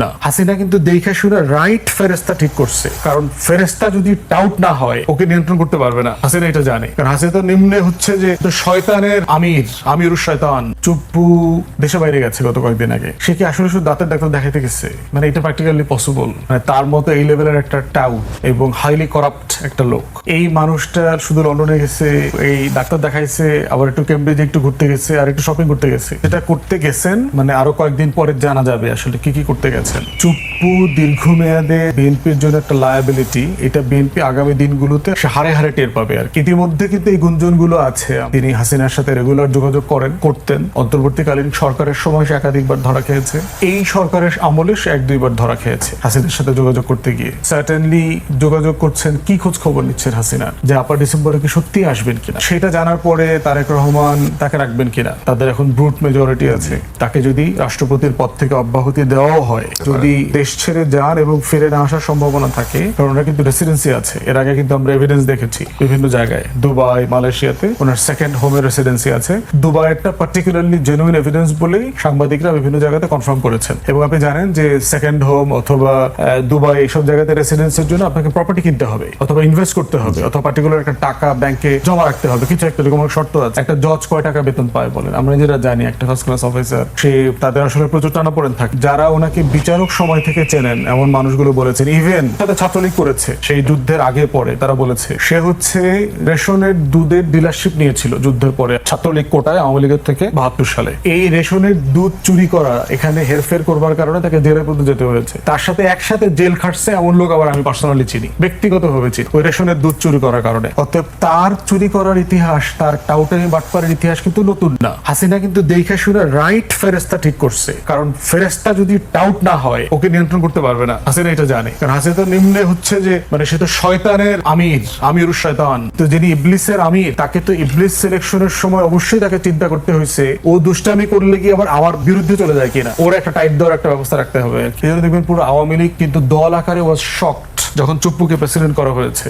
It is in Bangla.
না। হাসিনা কিন্তু দেখে শুনে রাইট ফেরেস্তা ঠিক করছে, কারণ ফেরেস্তা যদি টাউট না হয় ওকে নিয়ন্ত্রণ করতে পারবে না। হাসিনা এটা জানে, কারণ হাসিনা তো নিম্নে হচ্ছে যে শয়তানের আমিরুর শয়তান। চুপ্পু দেশে বাইরে গেছে গত কয়েকদিন আগে, সে কি আসলে শুধু দাঁতের ডাক্তার দেখাইতে গেছে? মানে এটা প্র্যাকটিক্যালি পসিবল? মানে তার মতো এই লেভেলের একটা টাউট এবং হাইলি করাপ্ট একটা লোক, এই মানুষটা শুধু লন্ডনে গেছে, এই ডাক্তার দেখাইছে, আবার একটু কেমব্রিজে একটু ঘুরতে গেছে, আর একটু শপিং করতে গেছে। এটা করতে গেছেন মানে আরো কয়েকদিন পরে জানা যাবে আসলে কি কি করতে গেছেন। চুপ্পু দীর্ঘমেয়াদে বিএনপির জন্য একটা লায়াবিলিটি, এটা বিএনপি আগামী দিনগুলোতে হারে হারে টের পাবে। আর ইতিমধ্যে কিন্তু এই গুঞ্জনগুলো আছে, তিনি হাসিনার সাথে রেগুলার যোগাযোগ করতেন। অন্তর্বর্তীকালীন সরকারের সময় সে একাধিকবার ধরা খেয়েছে, এই সরকারের আমলে সে 1-2 বার ধরা খেয়েছে হাসিনার সাথে যোগাযোগ করতে গিয়ে। সার্টেনলি যোগাযোগ করছেন, কি খোঁজ খবর নিচ্ছেন হাসিনা, যে আপা ডিসেম্বরে কি সত্যি আসবেন কিনা, সেটা জানার পরে তারেক রহমান তাকে রাখবেন কিনা। তাদের এখন ব্রুট মেজরিটি আছে, তাকে যদি রাষ্ট্রপতির পদ থেকে অব্যাহতি দেওয়াও হয়, যদি দেশ ছেড়ে যান এবং ফিরে না আসার সম্ভাবনা থাকে, কারণ ওনার কিন্তু রেসিডেন্সি আছে। এর আগে কিন্তু আমরা এভিডেন্স দেখেছি বিভিন্ন জায়গায়, দুবাই, মালয়েশিয়াতে ওনার সেকেন্ড হোমের রেসিডেন্সি আছে। দুবাইয়েরটা পার্টিকুলারলি জেনুইন এভিডেন্স বলেই সাংবাদিকরা বিভিন্ন জায়গাতে কনফার্ম করেছেন। এবং আপনি জানেন যে সেকেন্ড হোম অথবা দুবাই এইসব জায়গাতে রেসিডেন্সের জন্য আপনাকে প্রপার্টি কিনতে হবে, অথবা ইনভেস্ট করতে হবে, অথবা পার্টিকুলার একটা টাকা ব্যাংকে জমা রাখতে হবে, কিছু একটা এরকম শর্ত আছে। একটা জজ কয় টাকা বেতন পায় বলেন? আমরা যেটা জানি, একটা ফার্স্ট ক্লাস অফিসার, সে তাদের আসলে প্রচুর টানাপোড়েন থাকে। যারা ওনাকে বিচারক সময় থেকে চেনেন এমন মানুষগুলো বলেছেন, ইভেন সাথে ছাত্রলীগ করেছে সেই যুদ্ধের আগে পরে, তারা বলেছে সে হচ্ছে রেশনের দুধের ডিলারশিপ নিয়েছিল যুদ্ধের পরে ছাত্রলীগ কোটায় আওয়ামী লীগের থেকে 72 সালে। এই রেশনের দুধ চুরি করা, এখানে হেরফের করবার কারণে তাকে জেলে পর্যন্ত যেতে হয়েছে। তার সাথে একসাথে জেল খাটছে এমন লোক আবার আমি পার্সোনালি চিনি, ব্যক্তিগতভাবে চিনি, ওই রেশনের দুধ চুরি করার কারণে। অতএব তার চুরি করার ইতিহাস, তার টাউটারি বাটপারের ইতিহাস কিন্তু নতুন না। হাসিনা কিন্তু দেখে শুনে রাইট ফেরেস্তা ঠিক করছে, কারণ ফেরেস্তা যদি টাউট না হয় ওকে নিয়ন্ত্রণ করতে পারবে না। হাসিনা এটা জানে, কারণ হাসিনা তো নিম্নে হচ্ছে যে সে তো শয়তানের আমিরুর শয়তান। তো যিনি ইবলিসের আমির, তাকে তো ইবলিস সিলেকশনের সময় অবশ্যই তাকে চিন্তা করতে হয়েছে ও দুষ্টামি করলে কি আবার আমার বিরুদ্ধে চলে যায় কিনা, ওর একটা টাইট দেওয়ার একটা ব্যবস্থা রাখতে হবে। দেখবেন পুরো আওয়ামী লীগ কিন্তু দল আকারে ওয়াজ শকড যখন চুপ্পুকে প্রেসিডেন্ট করা হয়েছে।